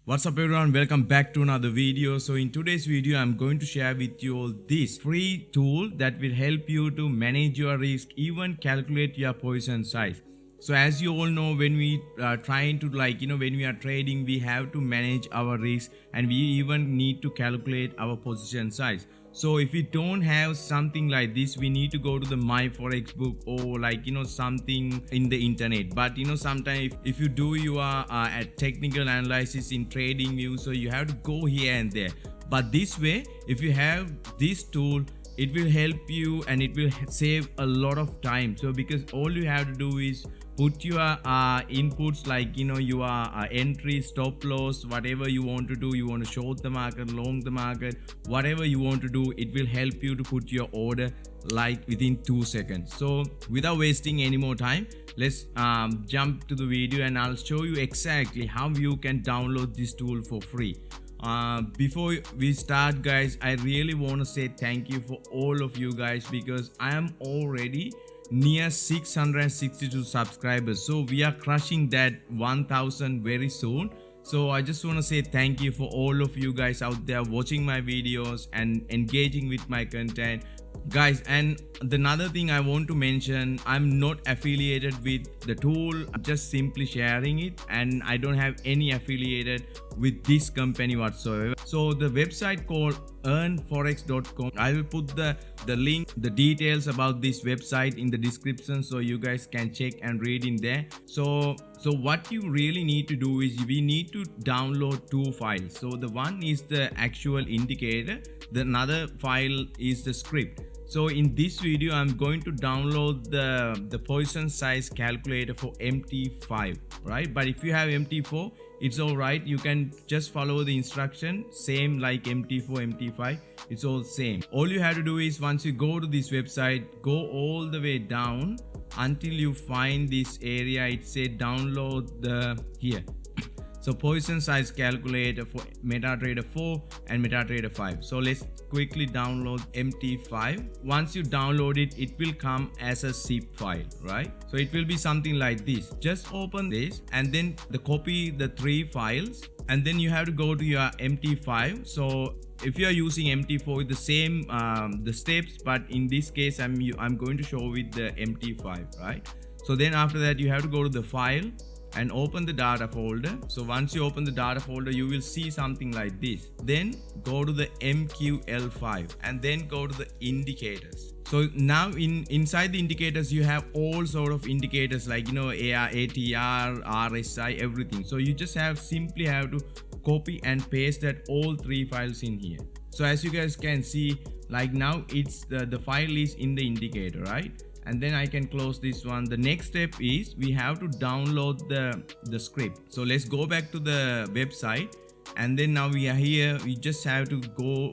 What's up everyone, welcome back to another video. So in today's video I'm going to share with you all this free tool that will help you to manage your risk, even calculate your position size. So as you all know, when we are trying to when we are trading, we have to manage our risk and we even need to calculate our position size. So if we don't have something like this, we need to go to the My Forex book or something in the internet. But sometimes if you do your technical analysis in trading view, so you have to go here and there. But this way, if you have this tool, it will help you and it will save a lot of time. So because all you have to do is put your inputs your entry, stop loss, whatever you want to do. You want to short the market, long the market, whatever you want to do, it will help you to put your order like within 2 seconds. So without wasting any more time, let's jump to the video and I'll show you exactly how you can download this tool for free. Before we start guys, I really want to say thank you for all of you guys, because I am already near 662 subscribers, so we are crushing that 1000 very soon. So I just want to say thank you for all of you guys out there watching my videos and engaging with my content guys. And another thing I want to mention, I'm not affiliated with the tool, I'm just simply sharing it, and I don't have any affiliated with this company whatsoever. So the website called earnforex.com, I will put the link, the details about this website in the description, so you guys can check and read in there. So what you really need to do is we need to download two files. So the one is the actual indicator, the another file is the script. So in this video I'm going to download the position size calculator for MT5, right? But if you have MT4, it's all right, you can just follow the instruction same like MT4, MT5, it's all same. All you have to do is once you go to this website, go all the way down until you find this area. It said download the here. So position size calculator for MetaTrader 4 and MetaTrader 5. So let's quickly download MT5. Once you download it, it will come as a zip file, right? So it will be something like this. Just open this and then copy the three files, and then you have to go to your MT5. So if you are using MT4, the same the steps, but in this case I'm going to show with the MT5, right? So then after that you have to go to the file and open the data folder. So once you open the data folder, you will see something like this. Then go to the MQL5 and then go to the indicators. So now inside the indicators you have all sort of indicators like AR, ATR, RSI, everything. So you just simply have to copy and paste that all three files in here. So as you guys can see, like now it's the file is in the indicator, right? And then I can close this one. The next step is we have to download the script. So let's go back to the website, and then now we are here. We just have to go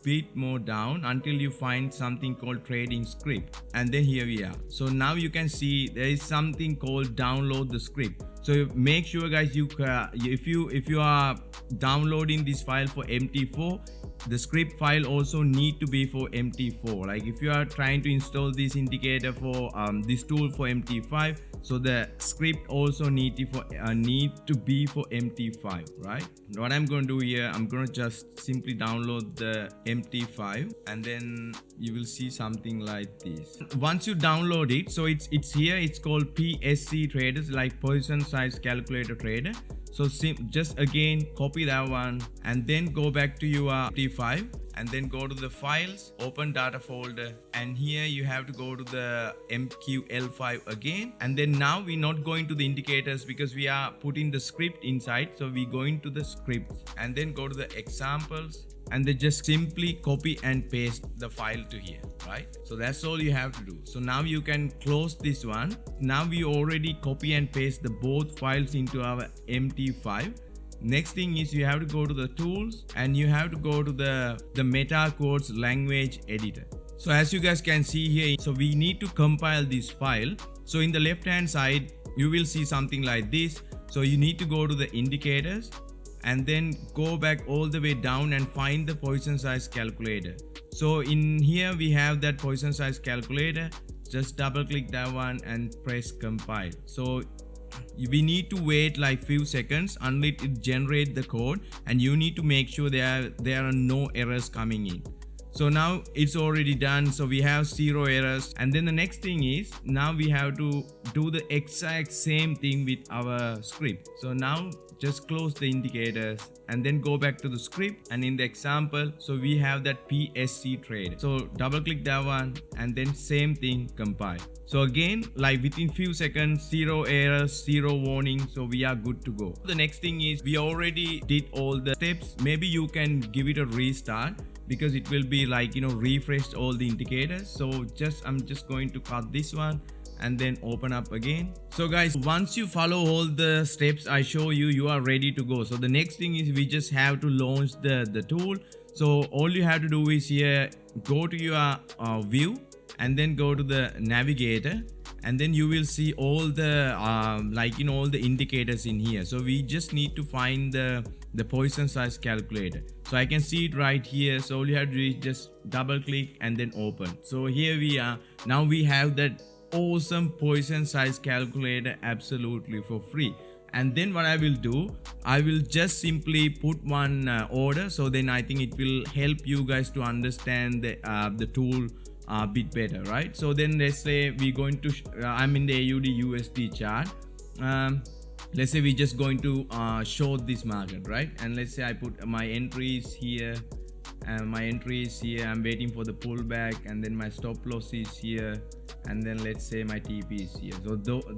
bit more down until you find something called trading script, and then here we are. So now you can see there is something called download the script. So make sure guys, if you are downloading this file for MT4, the script file also need to be for MT4. Like if you are trying to install this indicator for this tool for MT5, so the script also need to be for MT5, right? What I'm going to do here, I'm going to just simply download the MT5 and then you will see something like this. Once you download it, so it's here, it's called PSC traders, like position size calculator trader. So just again copy that one and then go back to your MT5 and then go to the files, open data folder, and here you have to go to the MQL5 again. And then now we're not going to the indicators because we are putting the script inside. So we going to the scripts and then go to the examples and then just simply copy and paste the file to here, right? So that's all you have to do. So now you can close this one. Now we already copy and paste the both files into our MT5. Next thing is you have to go to the tools and you have to go to the MetaQuartz language editor. So as you guys can see here, so we need to compile this file. So in the left hand side you will see something like this. So you need to go to the indicators and then go back all the way down and find the position size calculator. So in here we have that position size calculator. Just double click that one and press compile. So we need to wait like few seconds until it generate the code, and you need to make sure there are no errors coming in. So now it's already done, so we have 0 errors. And then the next thing is, now we have to do the exact same thing with our script. So now just close the indicators and then go back to the script, and in the example, so we have that PSC trade. So double click that one and then same thing, compile. So again, like within few seconds, 0 errors, 0 warning, so we are good to go. The next thing is, we already did all the steps. Maybe you can give it a restart, because it will be like, refreshed all the indicators. So I'm just going to cut this one and then open up again. So guys, once you follow all the steps I show you, you are ready to go. So the next thing is, we just have to launch the tool. So all you have to do is here, go to your view and then go to the navigator, and then you will see all the all the indicators in here. So we just need to find the Poisson size calculator. So I can see it right here. So all you have to do is just double click and then open. So here we are. Now we have that awesome Poisson size calculator absolutely for free. And then what I will do, I will just simply put one order. So then I think it will help you guys to understand the tool a bit better, right? So then let's say we're going to I'm in the AUD USD chart. Let's say we're just going to short this market, right? And let's say I put my entries here, and my entry is here. I'm waiting for the pullback, and then my stop loss is here, and then let's say my TP is here. So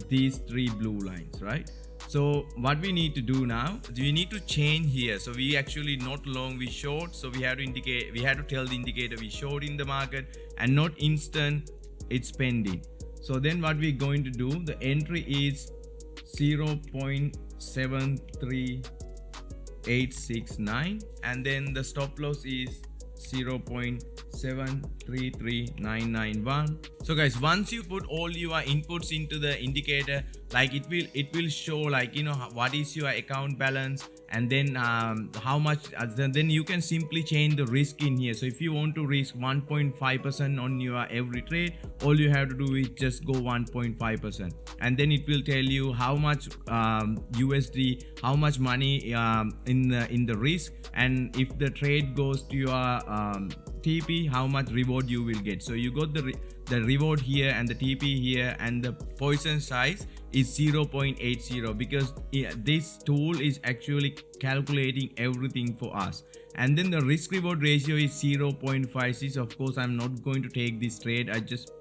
these 3 blue lines, right? So what we need to do now, we need to change here. So we actually not long we short, so we have to tell the indicator we short in the market, and not instant, it's pending. So then what we're going to do, the entry is 0.73869, and then the stop loss is 0.733991. So guys, once you put all your inputs into the indicator, like it will show like what is your account balance, and then how much, then you can simply change the risk in here. So if you want to risk 1.5% on your every trade, all you have to do is just go 1.5%, and then it will tell you how much USD, how much money in the risk, and if the trade goes to your TP, how much reward you will get. So you got the reward here and the TP here, and the Poisson size is 0.80, because this tool is actually calculating everything for us. And then the risk reward ratio is 0.56. Of course, I'm not going to take this trade. I just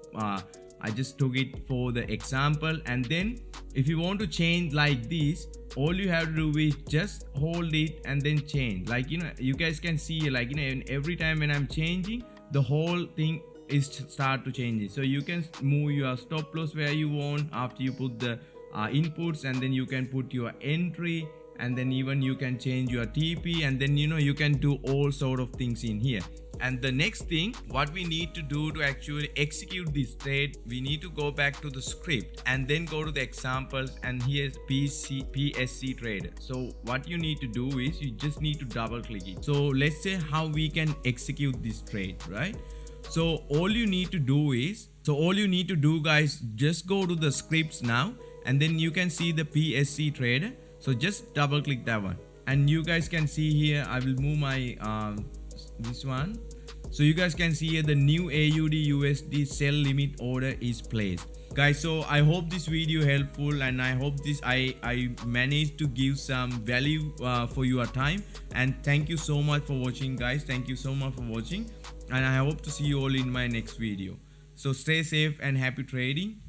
took it for the example. And then if you want to change like this, all you have to do is just hold it and then change. Like you guys can see, like every time when I'm changing, the whole thing is start to change it. So you can move your stop loss where you want after you put the inputs, and then you can put your entry, and then even you can change your TP, and then you can do all sort of things in here. And the next thing, what we need to do to actually execute this trade, we need to go back to the script and then go to the examples, and here's PSC trader. So what you need to do is, you just need to double click it. So let's say how we can execute this trade, right? So all you need to do guys, just go to the scripts now, and then you can see the PSC trader. So just double click that one, and you guys can see here, I will move my this one. So you guys can see here the new AUD USD sell limit order is placed, guys. So I hope this video helpful, and I hope I managed to give some value for your time. And thank you so much for watching, guys. Thank you so much for watching, and I hope to see you all in my next video. So stay safe and happy trading.